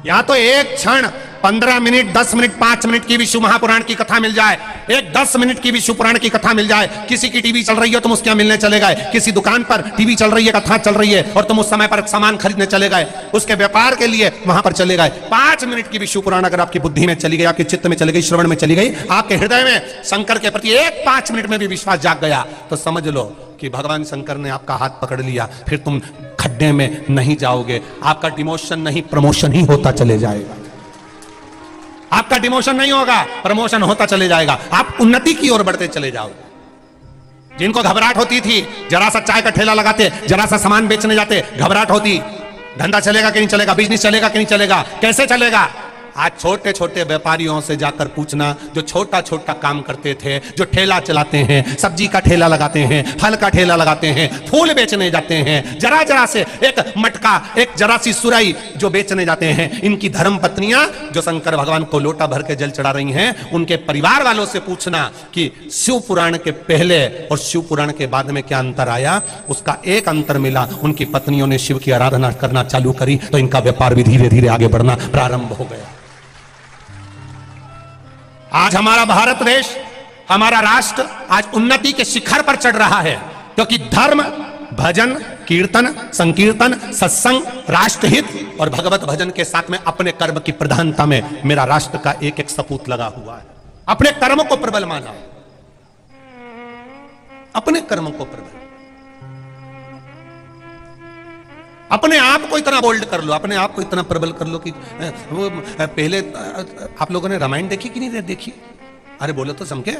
या तो एक क्षण 15 मिनट 10 मिनट 5 मिनट की विष्णु महापुराण की कथा मिल जाए, एक 10 मिनट की विष्णु पुराण की कथा मिल जाए, किसी की टीवी चल रही है तुम उसके यहाँ मिलने चले गए, किसी दुकान पर टीवी चल रही है कथा चल रही है और तुम उस समय पर सामान खरीदने चले गए, उसके व्यापार के लिए वहां पर चले गए। 5 मिनट की विष्णु पुराण अगर आपकी बुद्धि में चली गई, आपके चित्त में चली गई, श्रवण में चली गई, आपके हृदय में शंकर के प्रति एक 5 मिनट में भी विश्वास जाग गया, तो समझ लो कि भगवान शंकर ने आपका हाथ पकड़ लिया। फिर तुम खड्डे में नहीं जाओगे, आपका डिमोशन नहीं प्रमोशन ही होता चले जाएगा। आपका डिमोशन नहीं होगा, प्रमोशन होता चले जाएगा, आप उन्नति की ओर बढ़ते चले जाओगे। जिनको घबराहट होती थी, जरा सा चाय का ठेला लगाते, जरा सा सामान बेचने जाते, घबराहट होती, धंधा चलेगा कि नहीं चलेगा, बिजनेस चलेगा कि नहीं चलेगा, कैसे चलेगा। आज छोटे छोटे व्यापारियों से जाकर पूछना, जो छोटा छोटा काम करते थे, जो ठेला चलाते हैं, सब्जी का ठेला लगाते हैं, फल का ठेला लगाते हैं, फूल बेचने जाते हैं, जरा जरा से एक मटका, एक जरा सी सुराई जो बेचने जाते हैं, इनकी धर्म पत्नियां जो शंकर भगवान को लोटा भर के जल चढ़ा रही हैं, उनके परिवार वालों से पूछना कि शिव पुराण के पहले और शिव पुराण के बाद में क्या अंतर आया। उसका एक अंतर मिला, उनकी पत्नियों ने शिव की आराधना करना चालू करी, तो इनका व्यापार भी धीरे धीरे आगे बढ़ना प्रारंभ हो गया। आज हमारा भारत देश, हमारा राष्ट्र आज उन्नति के शिखर पर चढ़ रहा है, क्योंकि धर्म, भजन, कीर्तन, संकीर्तन, सत्संग, राष्ट्रहित और भगवत भजन के साथ में अपने कर्म की प्रधानता में मेरा राष्ट्र का एक एक सपूत लगा हुआ है। अपने कर्म को प्रबल माना, अपने कर्म को प्रबल, अपने आप को इतना बोल्ड कर लो, अपने आप को इतना प्रबल कर लो कि वो पहले आप लोगों ने रामायण देखी कि नहीं देखी? अरे बोलो तो समझे,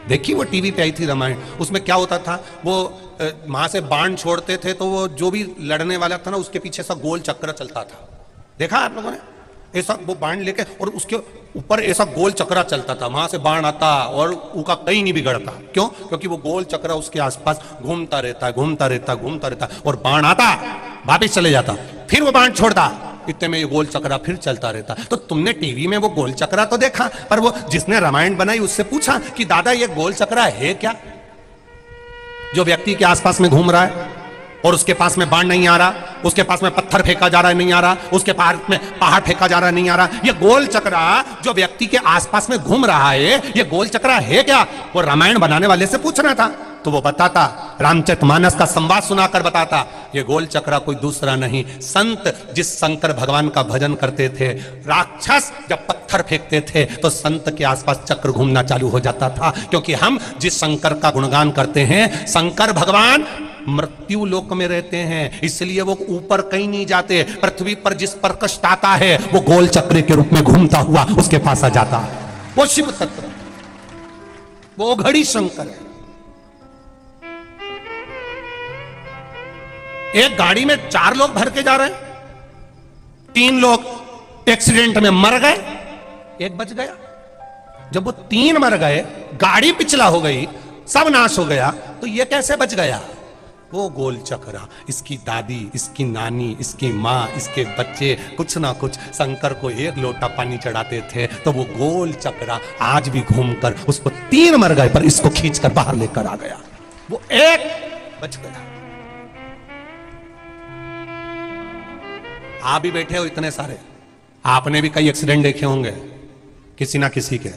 देखी? वो टीवी पे आई थी रामायण। उसमें क्या होता था, वो वहां से बाण छोड़ते थे तो वो जो भी लड़ने वाला था ना, उसके पीछे सा गोल चक्र चलता था। देखा आप लोगों ने? ऐसा वो बाण लेके और उसके ऊपर ऐसा गोल चक्रा चलता था, वहां से बाण आता और उसका कहीं नहीं बिगड़ता। क्यों? क्योंकि वो गोल चक्रा उसके आसपास घूमता रहता है, घूमता रहता, घूमता रहता, और बाण आता वापिस चले जाता, फिर वो बाण छोड़ता, इतने में ये गोल चक्रा फिर चलता रहता। तो तुमने टीवी में वो गोल चक्रा तो देखा, पर वो जिसने रामायण बनाई उससे पूछा कि दादा ये गोल चक्रा है क्या, जो व्यक्ति के आसपास में घूम रहा है और उसके पास में बाण नहीं आ रहा, उसके पास में पत्थर फेंका जा रहा है नहीं आ रहा, उसके पास में पहाड़ फेंका जा रहा है नहीं आ रहा, ये गोल चक्रा जो व्यक्ति के आसपास में घूम रहा है, ये गोल चक्रा है क्या? वो रामायण बनाने वाले से पूछना था, तो वो बताता, रामचरितमानस का संवाद सुनाकर बताता, ये गोल चक्रा कोई दूसरा नहीं, संत जिस शंकर भगवान का भजन करते थे, राक्षस जब पत्थर फेंकते थे तो संत के आसपास चक्र घूमना चालू हो जाता था। क्योंकि हम जिस शंकर का गुणगान करते हैं, शंकर भगवान मृत्यु लोक में रहते हैं, इसलिए वो ऊपर कहीं नहीं जाते। पृथ्वी पर जिस पर कष्ट आता है वो गोल चक्र के रूप में घूमता हुआ उसके पास आ जाता है। वो शिव तत्व, वो घड़ी शंकर है। एक गाड़ी में 4 लोग भर के जा रहे हैं, 3 लोग एक्सीडेंट में मर गए, 1 बच गया। जब वो 3 मर गए, गाड़ी पिछला हो गई, सब नाश हो गया, तो ये कैसे बच गया? वो गोल चक्रा, इसकी दादी, इसकी नानी, इसकी माँ, इसके बच्चे कुछ ना कुछ शंकर को 1 लोटा पानी चढ़ाते थे, तो वो गोल चक्रा आज भी घूमकर, उसको 3 मर गए पर इसको खींचकर बाहर लेकर आ गया, वो 1 बच गया। आप भी बैठे हो इतने सारे, आपने भी कई एक्सीडेंट देखे होंगे किसी ना किसी के।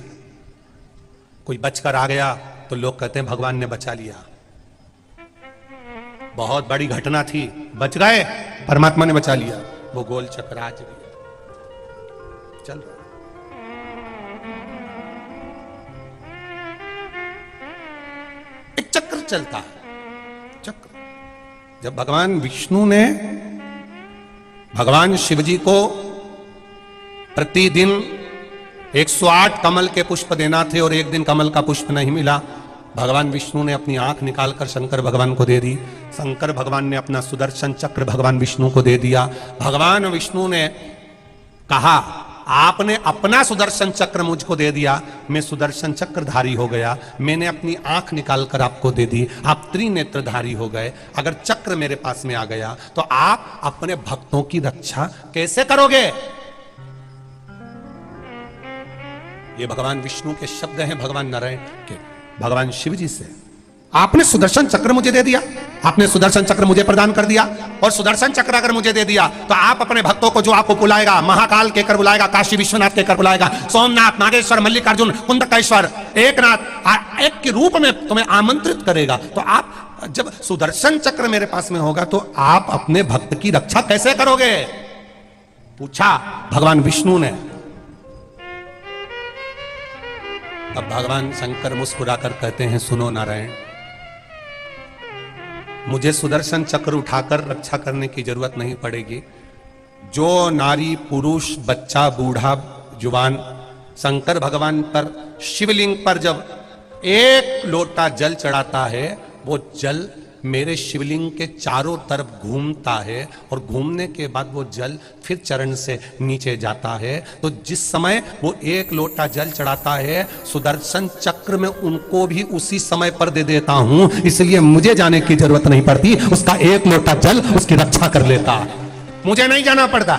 कोई बचकर आ गया तो लोग कहते हैं भगवान ने बचा लिया, बहुत बड़ी घटना थी, बच गए, परमात्मा ने बचा लिया। वो गोल चक्र आज भी चल रहा। एक चक्र चलता है, चक्र। जब भगवान विष्णु ने भगवान शिवजी को प्रतिदिन 108 कमल के पुष्प देना थे और एक दिन कमल का पुष्प नहीं मिला, भगवान विष्णु ने अपनी आंख निकालकर शंकर भगवान को दे दी। शंकर भगवान ने अपना सुदर्शन चक्र भगवान विष्णु को दे दिया। भगवान विष्णु ने कहा, आपने अपना सुदर्शन चक्र मुझको दे दिया, मैं सुदर्शन चक्रधारी हो गया, मैंने अपनी आंख निकालकर आपको दे दी, आप त्रिनेत्रधारी हो गए। अगर चक्र मेरे पास में आ गया तो आप अपने भक्तों की रक्षा कैसे करोगे? ये भगवान विष्णु के शब्द हैं, भगवान नारायण के, भगवान शिव जी से। आपने सुदर्शन चक्र मुझे दे दिया, आपने सुदर्शन चक्र मुझे प्रदान कर दिया, और सुदर्शन चक्र अगर मुझे दे दिया तो आप अपने भक्तों को जो आपको बुलाएगा, महाकाल के कर बुलाएगा, काशी विश्वनाथ के कर बुलाएगा, सोमनाथ, नागेश्वर, मल्लिकार्जुन, कुंदकेश्वर, एकनाथ, एक के रूप में तुम्हें आमंत्रित करेगा। तो आप जब सुदर्शन चक्र मेरे पास में होगा तो आप अपने भक्त की रक्षा कैसे करोगे, पूछा भगवान विष्णु ने। अब भगवान शंकर मुस्कुराकर कहते हैं, सुनो नारायण, मुझे सुदर्शन चक्र उठाकर रक्षा करने की जरूरत नहीं पड़ेगी। जो नारी, पुरुष, बच्चा, बूढ़ा, जुवान शंकर भगवान पर, शिवलिंग पर जब एक लोटा जल चढ़ाता है, वो जल मेरे शिवलिंग के चारों तरफ घूमता है, और घूमने के बाद वो जल फिर चरण से नीचे जाता है। तो जिस समय वो एक लोटा जल चढ़ाता है, सुदर्शन चक्र में उनको भी उसी समय पर दे देता हूं, इसलिए मुझे जाने की जरूरत नहीं पड़ती, उसका एक लोटा जल उसकी रक्षा कर लेता, मुझे नहीं जाना पड़ता।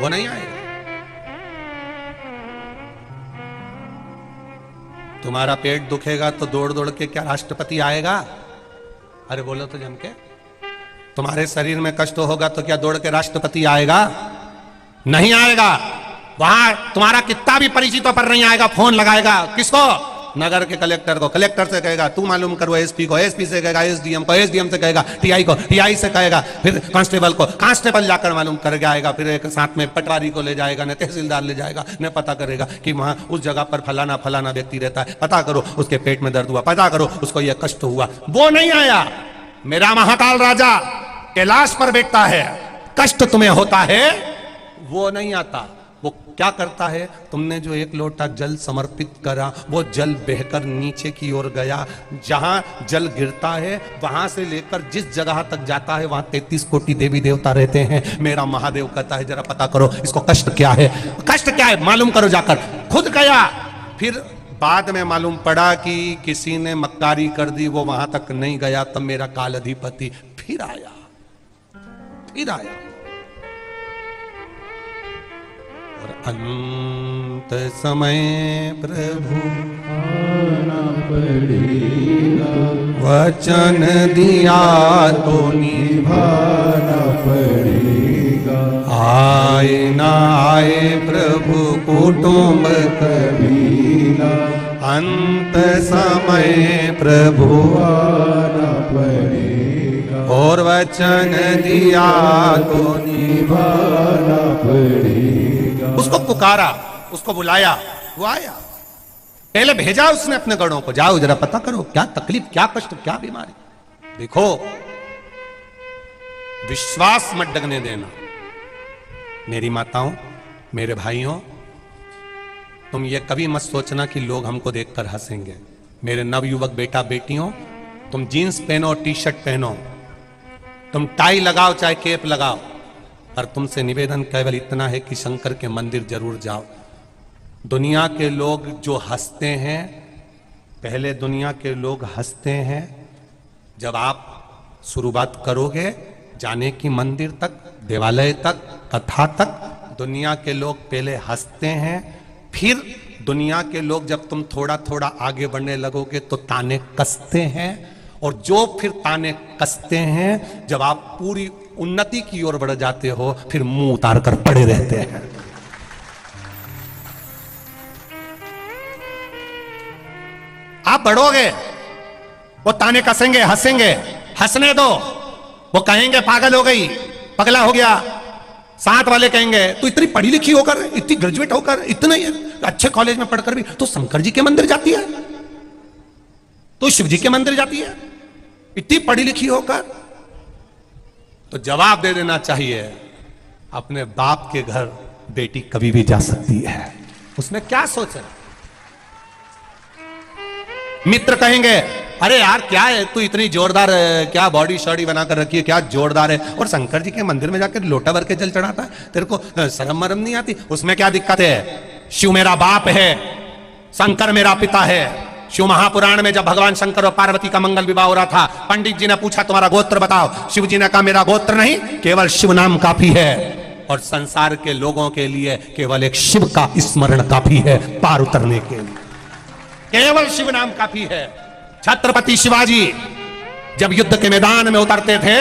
वो नहीं आएगा। तुम्हारा पेट दुखेगा तो दौड़ दौड़ के क्या राष्ट्रपति आएगा? अरे बोलो तो जम के। तुम्हारे शरीर में कष्ट होगा तो क्या दौड़ के राष्ट्रपति आएगा? नहीं आएगा। वहां तुम्हारा कितना भी परिचितों पर नहीं आएगा, फोन लगाएगा किसको? नगर के कलेक्टर को, कलेक्टर से कहेगा तू मालूम करो एसपी को, एसपी से कहेगा एसडीएम को, एसडीएम से कहेगा टीआई को, टीआई से कहेगा फिर कांस्टेबल को, कांस्टेबल जाकर मालूम कर आएगा, फिर एक साथ में पटवारी को ले जाएगा, न तहसीलदार ले जाएगा, न पता करेगा कि वहां उस जगह पर फलाना फलाना व्यक्ति रहता है, पता करो उसके पेट में दर्द हुआ, पता करो उसको यह कष्ट हुआ। वो नहीं आया। मेरा महाकाल राजा कैलाश पर बैठता है, कष्ट तुम्हें होता है, वो नहीं आता। वो क्या करता है? तुमने जो एक लोटा जल समर्पित करा, वो जल बहकर नीचे की ओर गया, जहां जल गिरता है वहां से लेकर जिस जगह तक जाता है वहां 33 कोटि देवी देवता रहते हैं। मेरा महादेव कहता है जरा पता करो इसको कष्ट क्या है, कष्ट क्या है मालूम करो जाकर। खुद गया, फिर बाद में मालूम पड़ा कि किसी ने मक्कारी कर दी, वो वहां तक नहीं गया। तब मेरा काल अधिपति फिर आया, फिर आया। और अंत समय प्रभु आना पड़ेगा, वचन दिया तो निभाना पड़ेगा। आए ना आए प्रभु कुटुंब कबीला, अंत समय प्रभु आना पड़ेगा, और वचन दिया तो निभाना पड़ेगा। उसको पुकारा, उसको बुलाया, वो आया। पहले भेजा उसने अपने गणों को, जाओ जरा पता करो क्या तकलीफ, क्या कष्ट, क्या बीमारी। देखो, विश्वास मत डगने देना। मेरी माताओं, मेरे भाइयों, तुम ये कभी मत सोचना कि लोग हमको देखकर हंसेंगे। मेरे नवयुवक बेटा बेटियों, तुम जीन्स पहनो, टी शर्ट पहनो, तुम टाई लगाओ चाहे केप लगाओ, पर तुमसे निवेदन केवल इतना है कि शंकर के मंदिर जरूर जाओ। दुनिया के लोग जो हंसते हैं, पहले दुनिया के लोग हंसते हैं, जब आप शुरुआत करोगे जाने की मंदिर तक, देवालय तक, कथा तक, दुनिया के लोग पहले हंसते हैं, फिर दुनिया के लोग जब तुम थोड़ा थोड़ा आगे बढ़ने लगोगे तो ताने कसते हैं, और जो फिर ताने कसते हैं, जब आप पूरी उन्नति की ओर बढ़ जाते हो, फिर मुंह उतार कर पड़े रहते हैं। आप बढ़ोगे, वो ताने कसेंगे, हंसेंगे, हंसने दो। वो कहेंगे पागल हो गई, पगला हो गया। साथ वाले कहेंगे तू इतनी पढ़ी लिखी होकर, इतनी ग्रेजुएट होकर, इतने अच्छे कॉलेज में पढ़कर भी तो शंकर जी के मंदिर जाती है, तो शिव जी के मंदिर जाती है, इतनी पढ़ी लिखी होकर। तो जवाब दे देना चाहिए, अपने बाप के घर बेटी कभी भी जा सकती है। उसने क्या सोचा? मित्र कहेंगे अरे यार क्या है तू इतनी जोरदार है, क्या बॉडी शॉडी बनाकर रखी है, क्या जोरदार है, और शंकर जी के मंदिर में जाकर लोटा भर के जल चढ़ाता है, तेरे को शर्म मरम नहीं आती? उसमें क्या दिक्कत है? शिव मेरा बाप है, शंकर मेरा पिता है। शिव महापुराण में जब भगवान शंकर और पार्वती का मंगल विवाह हो रहा था, पंडित जी ने पूछा तुम्हारा गोत्र बताओ। शिव जी ने कहा मेरा गोत्र नहीं, केवल शिव नाम काफी है। और संसार के लोगों के लिए केवल एक शिव का स्मरण काफी है पार उतरने के लिए। केवल शिव नाम काफी है। छत्रपति शिवाजी जब युद्ध के मैदान में उतरते थे,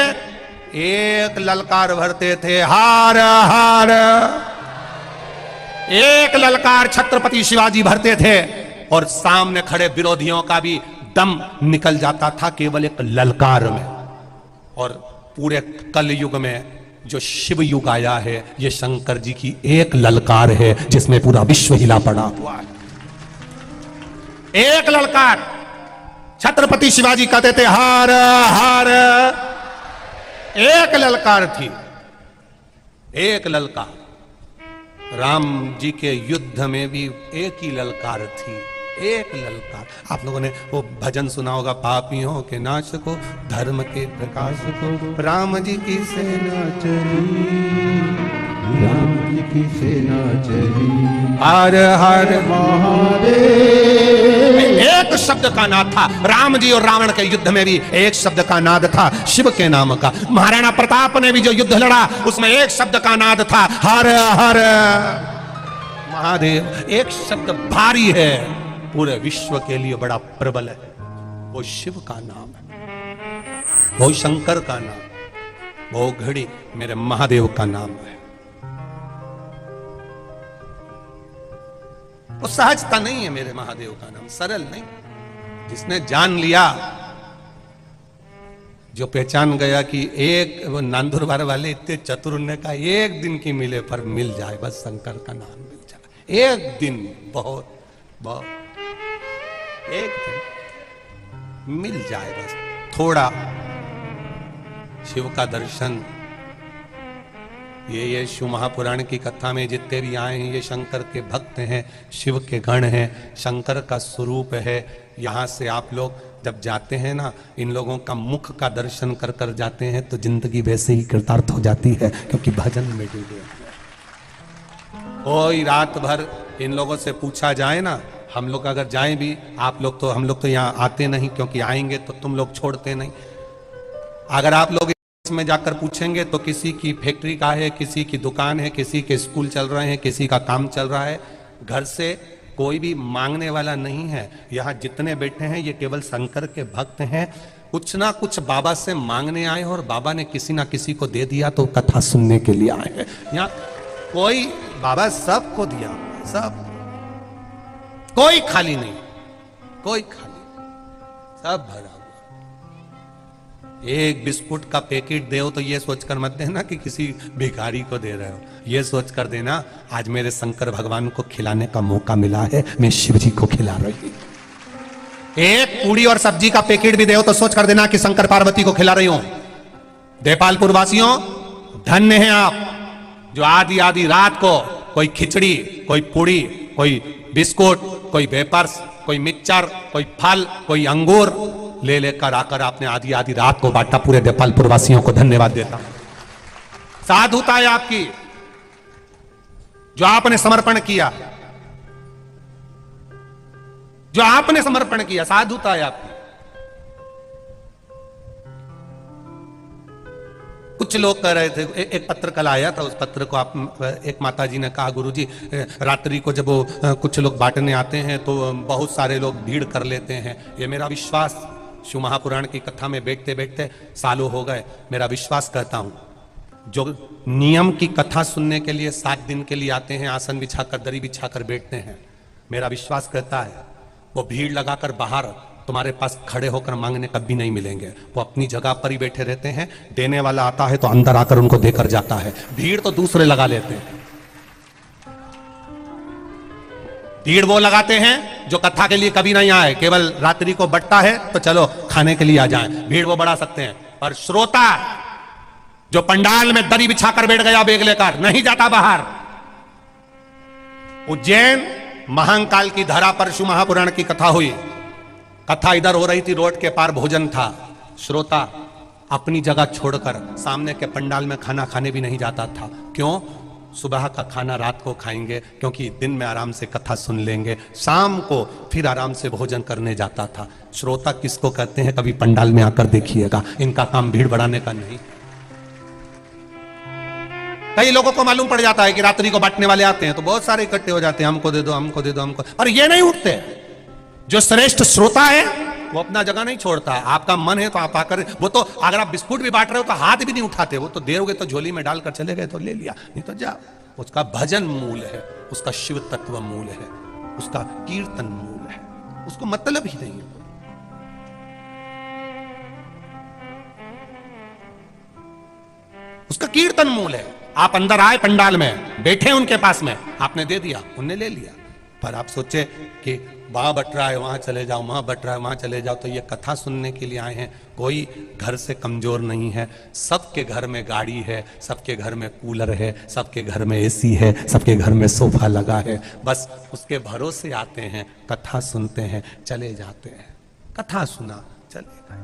एक ललकार भरते थे, हार हार। एक ललकार छत्रपति शिवाजी भरते थे और सामने खड़े विरोधियों का भी दम निकल जाता था केवल एक ललकार में। और पूरे कलयुग में जो शिव युग आया है, ये शंकर जी की एक ललकार है जिसमें पूरा विश्व हिला पड़ा हुआ है। एक ललकार छत्रपति शिवाजी कहते थे, हार हार। एक ललकार थी, एक ललकार। राम जी के युद्ध में भी एक ही ललकार थी, एक ललकार। आप लोगों ने वो भजन सुना होगा, पापियों के नाश को, धर्म के प्रकाश को, राम जी की सेना चली, राम जी की सेना चली, हर हर महादेव। एक शब्द का नाद था। राम जी और रावण के युद्ध में भी एक शब्द का नाद था, शिव के नाम का। महाराणा प्रताप ने भी जो युद्ध लड़ा उसमें एक शब्द का नाद था, हर हर महादेव। एक शब्द भारी है, पूरे विश्व के लिए बड़ा प्रबल है, वो शिव का नाम है, वो शंकर का नाम, वो घड़ी मेरे महादेव का नाम है। वो सहजता नहीं है मेरे महादेव का नाम, सरल नहीं। जिसने जान लिया, जो पहचान गया कि एक वो नांदुरबार वाले इतने चतुर ने कहा, एक दिन की मिले पर मिल जाए, बस शंकर का नाम मिल जाए। एक दिन बहुत बहुत, एक दिन मिल जाए, बस थोड़ा शिव का दर्शन। ये शिव महापुराण की कथा में जितने भी आए हैं, ये शंकर के भक्त हैं, शिव के गण हैं, शंकर का स्वरूप है। यहाँ से आप लोग जब जाते हैं ना, इन लोगों का मुख का दर्शन कर कर जाते हैं तो जिंदगी वैसे ही कृतार्थ हो जाती है, क्योंकि भजन में डूबे हैं। कोई रात भर इन लोगों से पूछा जाए ना, हम लोग अगर जाएं भी, आप लोग तो, हम लोग तो यहाँ आते नहीं, क्योंकि आएंगे तो तुम लोग छोड़ते नहीं। अगर आप लोग में जाकर पूछेंगे तो किसी की फैक्ट्री का है, किसी की दुकान है, किसी के स्कूल चल रहे हैं, किसी का काम चल रहा है। घर से कोई भी मांगने वाला नहीं है। यहाँ जितने बैठे हैं ये केवल शंकर के भक्त हैं। कुछ ना कुछ बाबा से मांगने आए और बाबा ने किसी ना किसी को दे दिया तो कथा सुनने के लिए आए हैं। यहाँ कोई, बाबा सबको दिया, सब, कोई खाली नहीं, कोई खाली, सब भरा। एक बिस्कुट का पैकेट दे तो ये सोचकर मत देना कि किसी भिखारी को दे रहे हो, ये सोचकर देना आज मेरे शंकर भगवान को खिलाने का मौका मिला है, मैं शिव जी को खिला रही हूं। एक पूड़ी और सब्जी का पैकेट भी दे तो सोचकर देना कि शंकर पार्वती को खिला रही हूं। देपालपुर वासियों, धन्य हैं आप जो आधी आधी रात को कोई खिचड़ी, कोई पूड़ी, कोई बिस्कुट, कोई वेपर्स, कोई मिक्सचर, कोई फल, कोई अंगूर ले लेकर आकर आपने आधी आधी रात को बांटा। पूरे देपालपुर वासियों को धन्यवाद देता हूं। साधुता है आपकी, जो आपने समर्पण किया, जो आपने समर्पण किया, साधुता है आपकी। कुछ लोग कह रहे थे, एक पत्र कल आया था, उस पत्र को आप, एक माता जी ने कहा, गुरुजी रात्रि को जब वो कुछ लोग बांटने आते हैं तो बहुत सारे लोग भीड़ कर लेते हैं। ये मेरा विश्वास, शिव महापुराण की कथा में बैठते बैठते सालों हो गए, मेरा विश्वास कहता हूं, जो नियम की कथा सुनने के लिए 7 दिन के लिए आते हैं, आसन बिछाकर, दरी बिछाकर बैठते हैं, मेरा विश्वास कहता है वो भीड़ लगाकर बाहर तुम्हारे पास खड़े होकर मांगने कभी नहीं मिलेंगे। वो अपनी जगह पर ही बैठे रहते हैं, देने वाला आता है तो अंदर आकर उनको देकर जाता है। भीड़ तो दूसरे लगा लेते हैं। भीड़ वो लगाते हैं जो कथा के लिए कभी नहीं आए, केवल रात्रि को बटता है तो चलो खाने के लिए आ जाएं। भीड़ वो बढ़ा सकते हैं, पर श्रोता जो पंडाल में दरी बिछाकर बैठ गया बेग लेकर, नहीं जाता बाहर। उज्जैन महाकाल की धरा पर शिव महापुराण की कथा हुई। कथा इधर हो रही थी, रोड के पार भोजन था। श्रोता अपनी जगह छोड़कर सामने के पंडाल में खाना खाने भी नहीं जाता था। क्यों? सुबह का खाना रात को खाएंगे, क्योंकि दिन में आराम से कथा सुन लेंगे, शाम को फिर आराम से भोजन करने जाता था। श्रोता किसको कहते हैं, कभी पंडाल में आकर देखिएगा, इनका काम भीड़ बढ़ाने का नहीं। कई लोगों को मालूम पड़ जाता है कि रात्रि को बांटने वाले आते हैं तो बहुत सारे इकट्ठे हो जाते हैं, हमको दे दो, हमको दे दो, हमको। और ये नहीं उठते। जो श्रेष्ठ श्रोता है वो अपना जगह नहीं छोड़ता। आपका मन है तो आप आकर, वो तो अगर आप बिस्कुट भी बांट रहे हो तो हाथ भी नहीं उठाते, वो तो देरोगे तो झोली में डालकर चले गए तो ले लिया, नहीं तो जाओ। उसका भजन मूल है, उसका शिव तत्व मूल है, उसका कीर्तन मूल है, उसको मतलब ही नहीं है। उसका कीर्तन मूल है। आप अंदर आए पंडाल में, बैठे उनके पास में, आपने दे दिया, उनने ले लिया। पर आप सोचे कि वहां बट रहा है वहां चले जाओ, वहां बट रहा है वहां चले जाओ, तो ये कथा सुनने के लिए आए हैं। कोई घर से कमजोर नहीं है, सबके घर में गाड़ी है, सबके घर में कूलर है, सबके घर में एसी है, सबके घर में सोफा लगा है। बस उसके भरोसे आते हैं, कथा सुनते हैं, चले जाते हैं। कथा सुना, चले गए,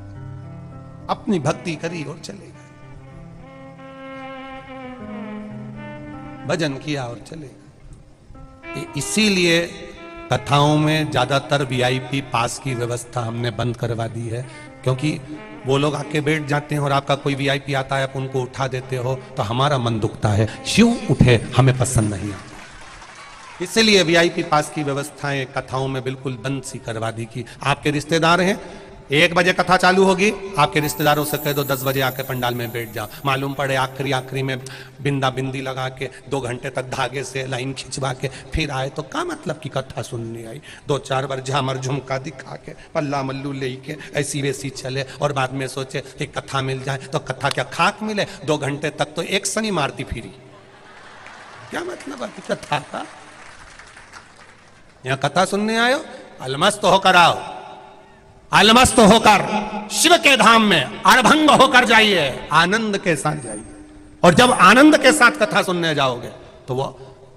अपनी भक्ति करी और चले गए, भजन किया और चले गए। इसीलिए कथाओं में ज्यादातर वीआईपी पास की व्यवस्था हमने बंद करवा दी है, क्योंकि वो लोग आके बैठ जाते हैं और आपका कोई वीआईपी आता है, आप उनको उठा देते हो तो हमारा मन दुखता है। शिव उठे हमें पसंद नहीं आता। इसलिए वीआईपी पास की व्यवस्थाएं कथाओं में बिल्कुल बंद सी करवा दी कि आपके रिश्तेदार हैं, 1 बजे कथा चालू होगी, आपके रिश्तेदारों से कह दो 10 बजे आके पंडाल में बैठ जाओ। मालूम पड़े आखिरी में बिंदा बिंदी लगा के 2 घंटे तक धागे से लाइन खिंचवा के फिर आए तो क्या मतलब की कथा सुनने आई। 2-4 बार झामर झुमका दिखा के पल्ला मल्लू ले के ऐसी वैसी चले और बाद में सोचे कि कथा मिल जाए तो कथा क्या खाक मिले। 2 घंटे तक तो एक सनी मारती फिरी, क्या मतलब है कथा का। यहाँ कथा सुनने आयो, अलमस्त होकर आओ, अलमस्त होकर शिव के धाम में अड़भंग होकर जाइए, आनंद के साथ जाइए। और जब आनंद के साथ कथा सुनने जाओगे तो वो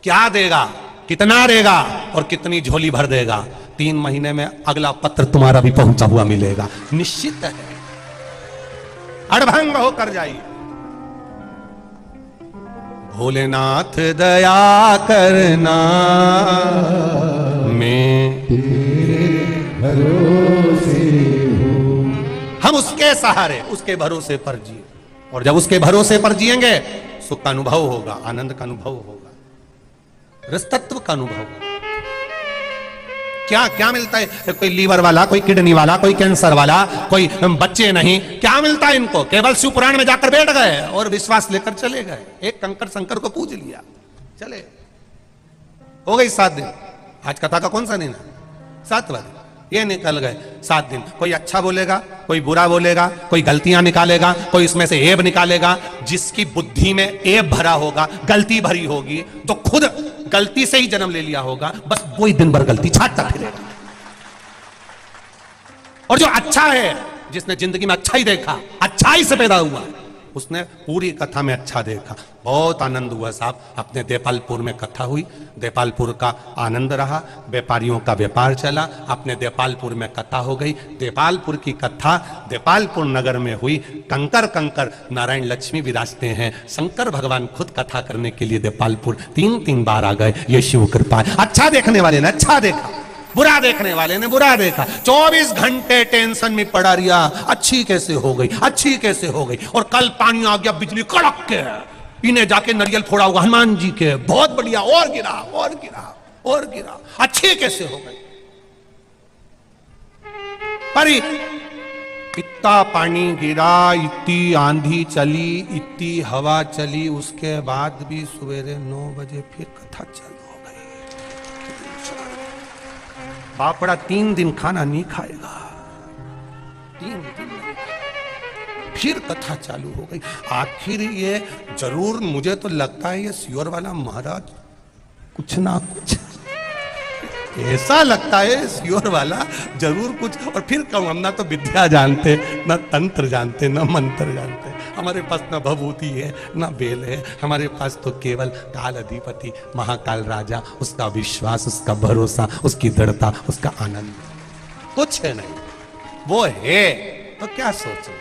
क्या देगा, कितना देगा और कितनी झोली भर देगा, 3 महीने में अगला पत्र तुम्हारा भी पहुंचा हुआ मिलेगा, निश्चित है। अड़भंग होकर जाइए। भोलेनाथ दया करना, मैं भरोसे हो। हम उसके सहारे, उसके भरोसे पर जिए। और जब उसके भरोसे पर जिएंगे सुख का अनुभव होगा, आनंद का अनुभव होगा, रसतत्व का अनुभव। क्या क्या मिलता है? कोई लीवर वाला, कोई किडनी वाला, कोई कैंसर वाला, कोई बच्चे नहीं, क्या मिलता है इनको? केवल शिव पुराण में जाकर बैठ गए और विश्वास लेकर चले गए, एक कंकर शंकर को पूज लिया, चले हो गई 7 दिन। आज कथा का कौन सा दिन है? 7वां दिन। ये निकल गए 7 दिन। कोई अच्छा बोलेगा, कोई बुरा बोलेगा, कोई गलतियां निकालेगा, कोई इसमें से ऐब निकालेगा। जिसकी बुद्धि में ऐब भरा होगा, गलती भरी होगी, तो खुद गलती से ही जन्म ले लिया होगा, बस वही दिन भर गलती छाटता फिरेगा। और जो अच्छा है, जिसने जिंदगी में अच्छा ही देखा, अच्छाई से पैदा हुआ, उसने पूरी कथा में अच्छा देखा। बहुत आनंद हुआ साहब। अपने देपालपुर में कथा हुई, देपालपुर का आनंद रहा, व्यापारियों का व्यापार चला, अपने देपालपुर में कथा हो गई। देपालपुर की कथा देपालपुर नगर में हुई। कंकर कंकर नारायण लक्ष्मी विराजते हैं। शंकर भगवान खुद कथा करने के लिए देपालपुर 3-3 बार आ गए। ये शिव कृपा है। अच्छा देखने वाले ने अच्छा देखा, बुरा देखने वाले ने बुरा देखा। 24 घंटे टेंशन में पड़ा रिया, अच्छी कैसे हो गई, अच्छी कैसे हो गई। और कल पानी आ गया, बिजली कड़क के, इन्हें जाके नारियल फोड़ा होगा हनुमान जी के, बहुत बढ़िया, और गिरा और गिरा और गिरा, अच्छी कैसे हो गई। पर इतना पानी गिरा, इतनी आंधी चली, इतनी हवा चली, उसके बाद भी सवेरे 9 बजे फिर कथा चली। बापड़ा 3 दिन खाना नहीं खाएगा, 3 दिन फिर कथा चालू हो गई। आखिर ये जरूर, मुझे तो लगता है ये सियोर वाला महाराज कुछ ना कुछ ऐसा लगता है, सियोर वाला जरूर कुछ। और फिर कहूं, हम ना तो विद्या जानते, ना तंत्र जानते, ना मंत्र जानते, हमारे पास ना भभूति है ना बेल है, हमारे पास तो केवल काल अधिपति महाकाल राजा, उसका विश्वास, उसका भरोसा, उसकी दृढ़ता, उसका आनंद, कुछ है नहीं। वो है तो क्या सोचो।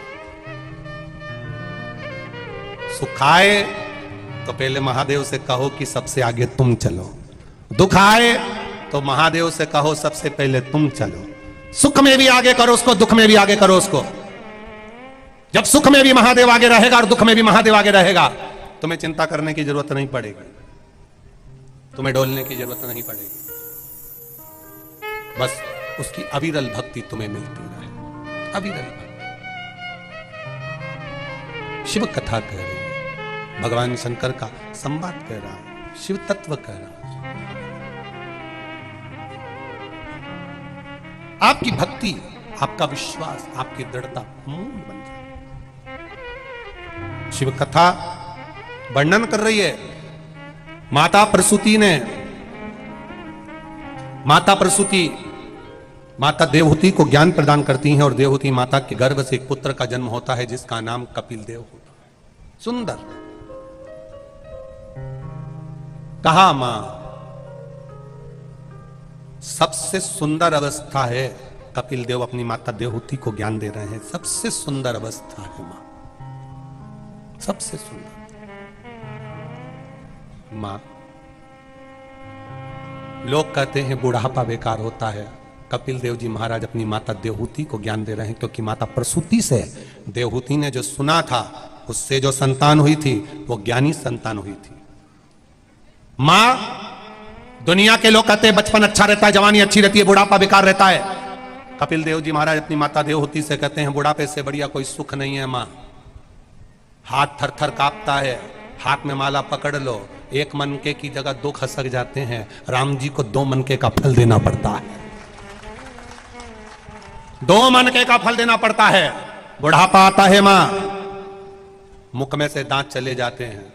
सुखाए तो पहले महादेव से कहो कि सबसे आगे तुम चलो, दुख आए तो महादेव से कहो सबसे पहले तुम चलो। सुख में भी आगे करो उसको, दुख में भी आगे करो उसको। जब सुख में भी महादेव आगे रहेगा और दुख में भी महादेव आगे रहेगा, तुम्हें चिंता करने की जरूरत नहीं पड़ेगी, तुम्हें डोलने की जरूरत नहीं पड़ेगी। बस उसकी अविरल भक्ति तुम्हें मिलती रहे, अविरल भक्ति। शिव कथा कह रही है, भगवान शंकर का संवाद कह रहा है, शिव तत्व कह रहा है। आपकी भक्ति, आपका विश्वास, आपकी दृढ़ता मूल बन जाए। शिव कथा वर्णन कर रही है माता प्रसूति ने। माता प्रसूति, माता देवहूति को ज्ञान प्रदान करती हैं और देवहूति माता के गर्भ से एक पुत्र का जन्म होता है जिसका नाम कपिल देव होता है। सुंदर कहा मां, सबसे सुंदर अवस्था है, कपिल देव अपनी माता देवहूति को ज्ञान दे रहे हैं, सबसे सुंदर अवस्था है मां, सबसे सुंदर मां। लोग कहते हैं बुढ़ापा बेकार होता है, कपिल देव जी महाराज अपनी माता देवहूति को ज्ञान दे रहे हैं, क्योंकि माता प्रसूति से देवहूति ने जो सुना था, उससे जो संतान हुई थी वो ज्ञानी संतान हुई थी। मां, दुनिया के लोग कहते हैं बचपन अच्छा रहता है, जवानी अच्छी रहती है, बुढ़ापा बेकार रहता है। कपिल देव जी महाराज अपनी माता देवहूति से कहते हैं बुढ़ापे से बढ़िया कोई सुख नहीं है मां। हाथ थर थर कांपता है, हाथ में माला पकड़ लो, एक मनके की जगह दो खसक जाते हैं, राम जी को 2 मनके का फल देना पड़ता है, 2 मनके का फल देना पड़ता है। बुढ़ापा आता है मां, मुख में से दांत चले जाते हैं,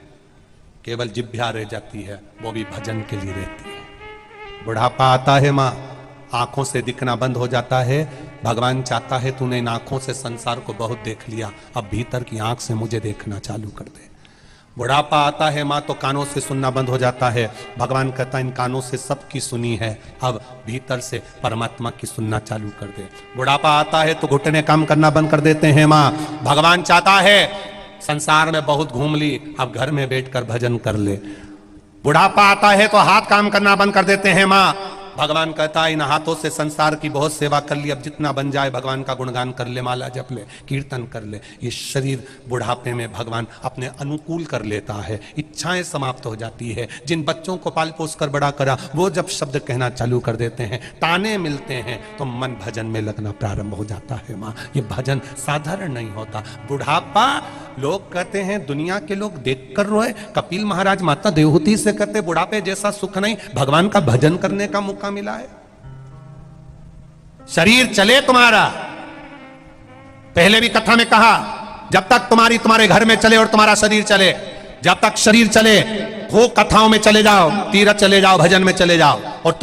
केवल जिह्वा रह जाती है, वो भी भजन के लिए रहती है। बुढ़ापा आता है मां, आंखों से दिखना बंद हो जाता है। भगवान चाहता है तूने इन आंखों से संसार को बहुत देख लिया, अब भीतर की आंख से मुझे देखना चालू कर दे। बुढ़ापा आता है मां, तो कानों से सुनना बंद हो जाता है। भगवान कहता है इन कानों से सबकी सुनी है, अब भीतर से परमात्मा की सुनना चालू कर दे। बुढ़ापा आता है तो घुटने काम करना बंद कर देते हैं मां। भगवान चाहता है संसार में बहुत घूम ली, अब घर में बैठकर भजन कर ले। बुढ़ापा आता है तो हाथ काम करना बंद कर देते हैं मां। भगवान कहता है इन हाथों से संसार की बहुत सेवा कर ली, अब जितना बन जाए भगवान का गुणगान कर ले, माला जप ले, कीर्तन कर ले। ये शरीर बुढ़ापे में भगवान अपने अनुकूल कर लेता है, इच्छाएं समाप्त हो जाती है। जिन बच्चों को पाल पोस कर बड़ा करा, वो जब शब्द कहना चालू कर देते हैं, ताने मिलते हैं, तो मन भजन में लगना प्रारंभ हो जाता है माँ। ये भजन साधारण नहीं होता। बुढ़ापा, लोग कहते हैं दुनिया के लोग देखकर रोए, कपिल महाराज माता देवहूति से कहते बुढ़ापे जैसा सुख नहीं, भगवान का भजन करने का मौका मिला है। शरीर चले तुम्हारा, पहले भी कथा में कहा, जब तक तुम्हारे घर में चले और तुम्हारा शरीर चले, जब तक शरीर चले खूब कथाओं में चले जाओ, तीरथ चले जाओ, भजन में चले जाओ, और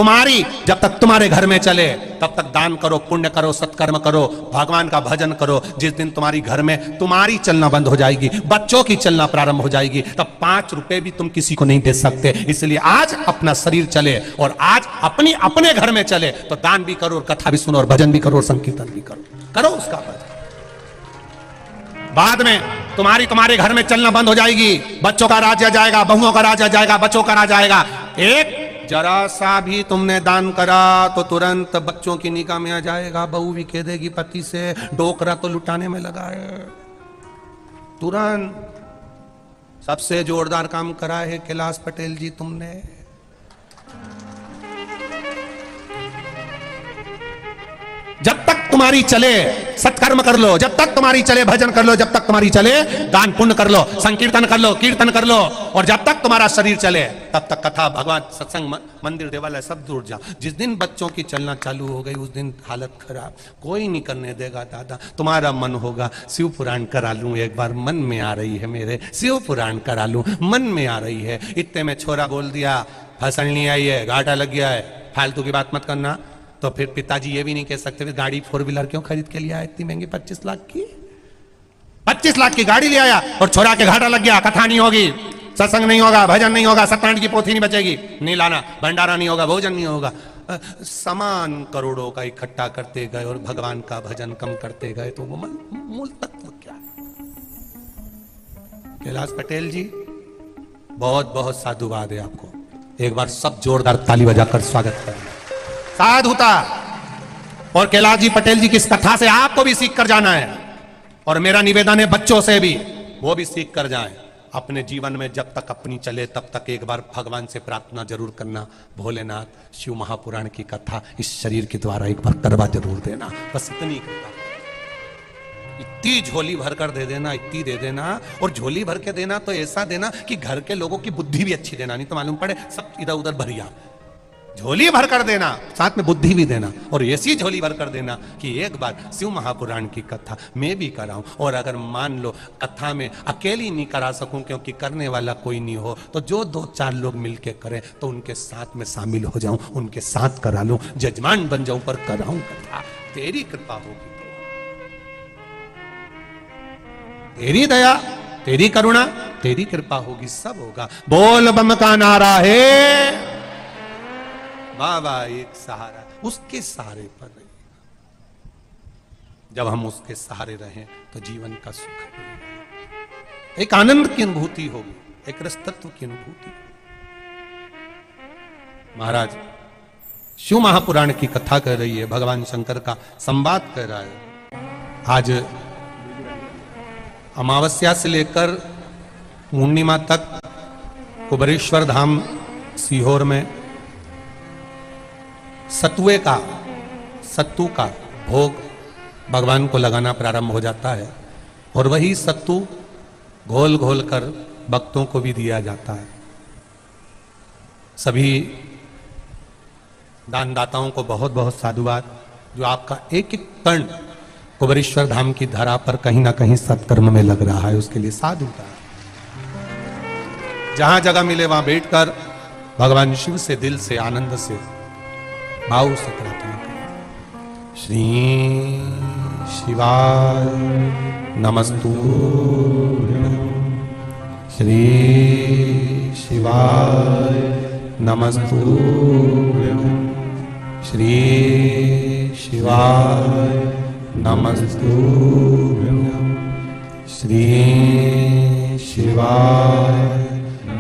जब तक तुम्हारे घर में चले तब तक दान करो, पुण्य करो, सत्कर्म करो, भगवान का भजन करो। जिस दिन तुम्हारी घर में तुम्हारी चलना बंद हो जाएगी, बच्चों की चलना प्रारंभ हो जाएगी, तब 5 रुपए भी तुम किसी को नहीं दे सकते। इसलिए आज अपना शरीर चले और आज अपने घर में चले, तो दान भी करो और कथा भी सुनो और भजन भी करो और संकीर्तन भी करो उसका भजन। बाद में तुम्हारे घर में चलना बंद हो जाएगी, बच्चों का राज्य जाएगा, बहुओं का राज्य जाएगा, बच्चों का राज्य आएगा। एक जरा सा भी तुमने दान करा तो तुरंत बच्चों की निगाह में आ जाएगा, बहू भी कह देगी पति से डोकरा तो लुटाने में लगा है। तुरंत सबसे जोरदार काम करा है कैलाश पटेल जी तुमने। जब तक तुम्हारी चले सत्कर्म कर लो, जब तक तुम्हारी चले भजन कर लो, जब तक तुम्हारी चले दान पुण्य कर लो, संकीर्तन कर लो, कीर्तन कर लो, और जब तक तुम्हारा शरीर चले तब तक कथा, भगवान, सत्संग, मंदिर, देवालय सब दूर जाओ। जिस दिन बच्चों की चलना चालू हो गई, उस दिन हालत खराब, कोई नहीं करने देगा दादा। तुम्हारा मन होगा शिव पुराण करा लूं एक बार, मन में आ रही है मेरे, शिव पुराण करा लूं, मन में आ रही है। इतने में छोरा बोल दिया फसल नहीं आई है, घाटा लग गया है, फालतू की बात मत करना। तो फिर पिताजी ये भी नहीं कह सकते फिर गाड़ी 4 व्हीलर क्यों खरीद के लिया इतनी महंगी 25 लाख की? 25 लाख की गाड़ी ले आया और छोरा के घाटा लग गया, कथा नहीं होगी, सत्संग नहीं होगा, भजन नहीं होगा, सत्यनारायण की पोथी नहीं बचेगी, नहीं लाना, भंडारा नहीं होगा, भोजन नहीं होगा। सामान करोड़ों का इकट्ठा करते गए और भगवान का भजन कम करते गए, तो वो मूल तत्व क्या है? कैलाश पटेल जी, बहुत बहुत साधुवाद है आपको। एक बार सब जोरदार ताली बजाकर स्वागत करें। साधुता और कैलाश जी पटेल जी की इस कथा से आपको भी सीख कर जाना है, और मेरा निवेदन है बच्चों से भी, वो भी सीख कर जाएं। अपने जीवन में जब तक अपनी चले तब तक एक बार भगवान से प्रार्थना जरूर करना, भोलेनाथ शिव महापुराण की कथा इस शरीर के द्वारा एक बार करवा जरूर देना, बस इतनी कृपा। इतनी झोली भर कर दे देना, इतनी दे देना, और झोली भर के देना तो ऐसा देना कि घर के लोगों की बुद्धि भी अच्छी देना, नहीं तो मालूम पड़े सब इधर उधर भरिया। झोली भर कर देना, साथ में बुद्धि भी देना, और ऐसी झोली भर कर देना कि एक बार शिव महापुराण की कथा मैं भी कराऊं, और अगर मान लो कथा में अकेली नहीं करा सकूं क्योंकि करने वाला कोई नहीं हो, तो जो 2-4 लोग मिलके करें तो उनके साथ में शामिल हो जाऊं, उनके साथ करा लूं, जजमान बन जाऊं, पर कराऊं कथा। तेरी कृपा होगी, तेरी दया, तेरी करुणा, तेरी कृपा होगी, सब होगा। बोल बम का नारा है बाबा एक सहारा, उसके सहारे पर रहिए। जब हम उसके सहारे रहें तो जीवन का सुख है, एक आनंद की अनुभूति होगी, एक रसतत्व की अनुभूति। महाराज शिव महापुराण की कथा कर रही है, भगवान शंकर का संवाद कर रहा है। आज अमावस्या से लेकर पूर्णिमा तक कुबेरेश्वर धाम सीहोर में सत्तू का भोग भगवान को लगाना प्रारंभ हो जाता है, और वही सत्तू घोल घोल कर भक्तों को भी दिया जाता है। सभी दानदाताओं को बहुत बहुत साधुवाद, जो आपका एक एक कण कुबेरेश्वर धाम की धरा पर कहीं ना कहीं सत्कर्म में लग रहा है, उसके लिए साधुता। जहां जगह मिले वहां बैठकर भगवान शिव से दिल से आनंद से भाव से प्रार्थना करें। श्री शिवाय नमस्तुभ्यं, श्री शिवाय नमस्तुभ्यं, श्री शिवाय नमस्तुभ्यं, श्री शिवाय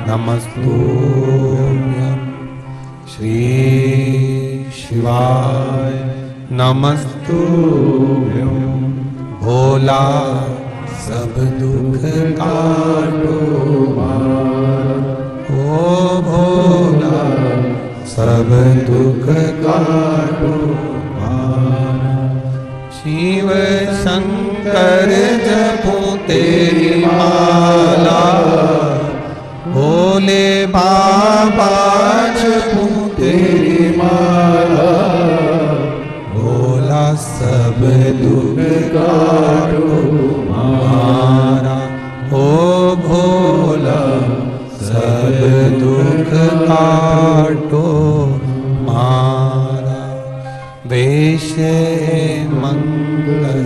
नमस्तुभ्यं, श्री शिवाय नमस्तुभ्यं। भोला सब दुख काटो ओ भोला सब दुख काटो, शिव शंकर जपूं तेरी माला, भोले बाबा जपूं तेरी माला, भोला सब दुख काटो हमारा, ओ भोला सब दुख काटो हमारा। वेश मंगल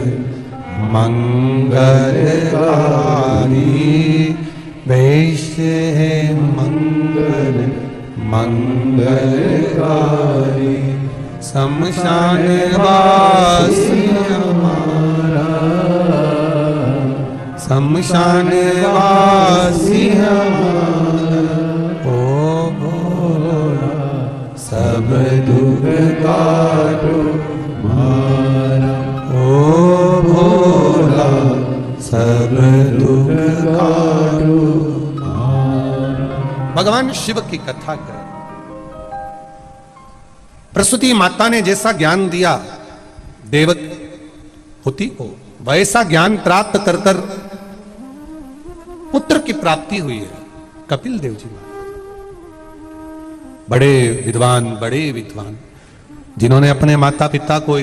मंगलकारी, वेश मंगल मंगलकारी, शमशान वासी हमारा, शमशान वासी हमारा, ओ भोला सब दुख काटो हमारा, ओ भोला सब दुख काटो हमारा। भगवान शिव की कथा कर, प्रसूति माता ने जैसा ज्ञान दिया देवहूति को, वैसा ज्ञान प्राप्त कर कर पुत्र की प्राप्ति हुई है। कपिल देव जी बड़े विद्वान जिन्होंने अपने माता पिता को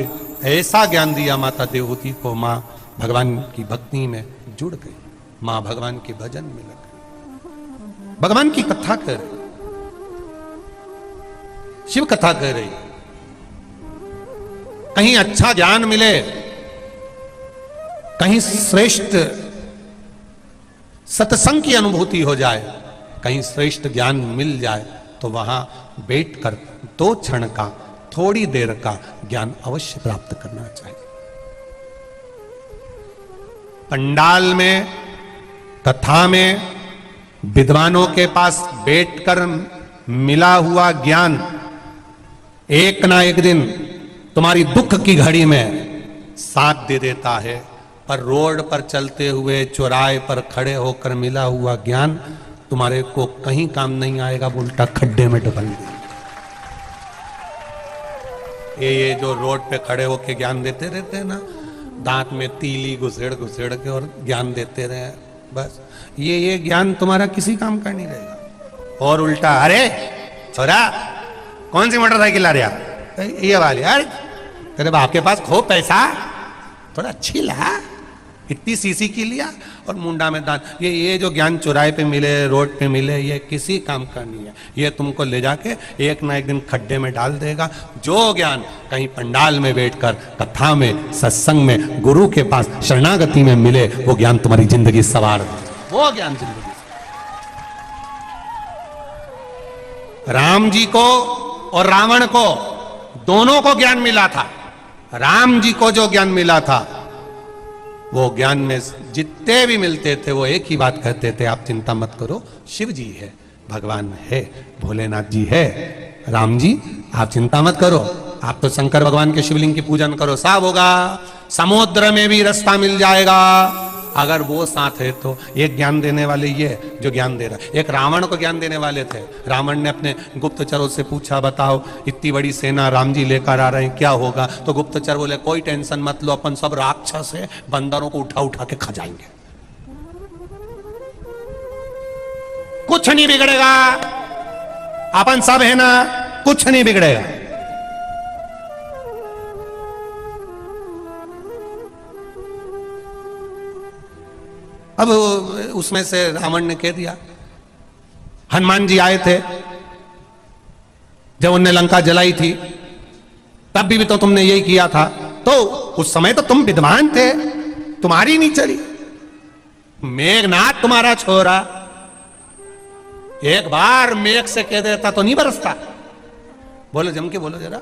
ऐसा ज्ञान दिया, माता देवहूति को मां भगवान की भक्ति में जुड़ गई, मां भगवान के भजन में लग गई, भगवान की कथा कर रही, शिव कथा कर रही। कहीं अच्छा ज्ञान मिले, कहीं श्रेष्ठ सत्संग की अनुभूति हो जाए, कहीं श्रेष्ठ ज्ञान मिल जाए, तो वहां बैठकर 2 क्षण का, थोड़ी देर का ज्ञान अवश्य प्राप्त करना चाहिए। पंडाल में, कथा में, विद्वानों के पास बैठकर मिला हुआ ज्ञान एक ना एक दिन तुम्हारी दुख की घड़ी में साथ दे देता है, पर रोड पर चलते हुए चौराहे पर खड़े होकर मिला हुआ ज्ञान तुम्हारे को कहीं काम नहीं आएगा, उल्टा खड्डे में डुबल देगा। ये जो रोड पे खड़े होके ज्ञान देते रहते हैं ना, दांत में तीली घुसेड़ घुसेड़ के और ज्ञान देते रहे, बस ये ज्ञान तुम्हारा किसी काम का नहीं रहेगा। और उल्टा, अरे छोरा कौन सी मोटरसाइकिल ला रहा, ये वाली यार, तेरे बाप के पास खूब पैसा, थोड़ा अच्छी ला, इतनी सीसी की लिया, और मुंडा में दांत। ये जो ज्ञान चौराहे पे मिले, रोड पे मिले, ये किसी काम का नहीं है। ये तुमको ले जाके एक ना एक दिन खड्डे में डाल देगा। जो ज्ञान कहीं पंडाल में बैठकर, कथा में, सत्संग में, गुरु के पास शरणागति में मिले, वो ज्ञान तुम्हारी जिंदगी सवार दे, वो ज्ञान जिंदगी। राम जी को और रावण को दोनों को ज्ञान मिला था। राम जी को जो ज्ञान मिला था, वो ज्ञान में जितने भी मिलते थे वो एक ही बात कहते थे, आप चिंता मत करो, शिव जी है, भगवान है, भोलेनाथ जी है, राम जी आप चिंता मत करो, आप तो शंकर भगवान के शिवलिंग की पूजन करो, सब होगा, समुद्र में भी रास्ता मिल जाएगा, अगर वो साथ है तो। एक ज्ञान देने वाले ये जो ज्ञान दे रहा है। एक रावण को ज्ञान देने वाले थे। रावण ने अपने गुप्तचरों से पूछा, बताओ इतनी बड़ी सेना राम जी लेकर आ रहे हैं, क्या होगा? तो गुप्तचर बोले, कोई टेंशन मत लो, अपन सब राक्षस है, बंदरों को उठा उठा के खा जाएंगे, कुछ नहीं बिगड़ेगा, अपन सब है ना, कुछ नहीं बिगड़ेगा। अब उसमें से रावण ने कह दिया, हनुमान जी आए थे जब उनने लंका जलाई थी, तब भी तो तुमने यही किया था, तो उस समय तो तुम विद्वान थे, तुम्हारी नहीं चली। मेघनाथ तुम्हारा छोरा एक बार मेघ से कह देता तो नहीं बरसता, बोलो जम के बोलो जरा,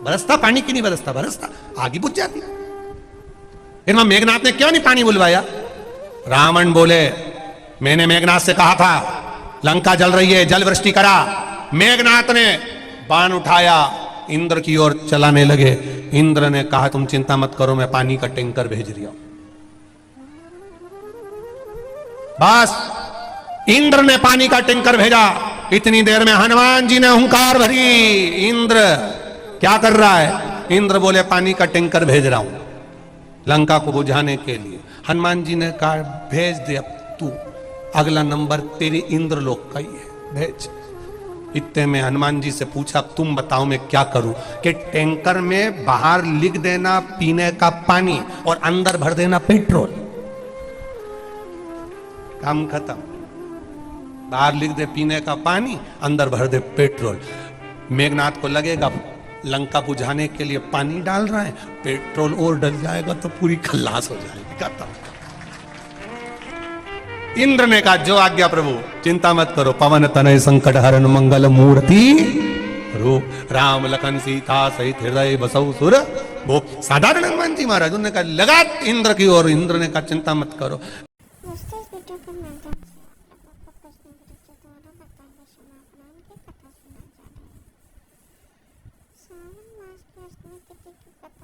बरसता पानी की नहीं बरसता, बरसता आगे बुझ जाती। फिर मेघनाथ ने क्यों नहीं पानी बुलवाया? रावण बोले, मैंने मेघनाथ से कहा था लंका जल रही है, जल वृष्टि करा। मेघनाथ ने बाण उठाया, इंद्र की ओर चलाने लगे। इंद्र ने कहा, तुम चिंता मत करो, मैं पानी का टैंकर भेज रहा हूं। बस इंद्र ने पानी का टैंकर भेजा। इतनी देर में हनुमान जी ने हुंकार भरी, इंद्र क्या कर रहा है? इंद्र बोले, पानी का टैंकर भेज रहा हूं लंका को बुझाने के लिए। हनुमान जी ने कहा, भेज दे, अब तू अगला नंबर तेरे इंद्रलोक का ही है, भेज। इतने में हनुमान जी से पूछा, तुम बताओ मैं क्या करूं? कि टैंकर में बाहर लिख देना पीने का पानी और अंदर भर देना पेट्रोल, काम खत्म। बाहर लिख दे पीने का पानी, अंदर भर दे पेट्रोल। मेघनाथ को लगेगा लंका बुझाने के लिए पानी डाल रहा है, पेट्रोल और डल जाएगा तो पूरी खल्लास हो जाएगी, खत्म। इंद्र ने कहा, जो आज्ञा प्रभु, चिंता मत करो। पवन तनय संकट हरण मंगल मूर्ति रूप, राम लखन सीता सहित हृदय बसौ सुर। वो साधारण हनुमान जी महाराज, उन्होंने कहा लगा इंद्र की ओर। इंद्र ने कहा, चिंता मत करो।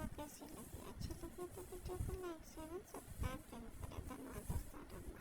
कैसी लगी? अच्छी लगी तो वीडियो को लाइक शेयर और सब्सक्राइब जरूर करें। धन्यवाद।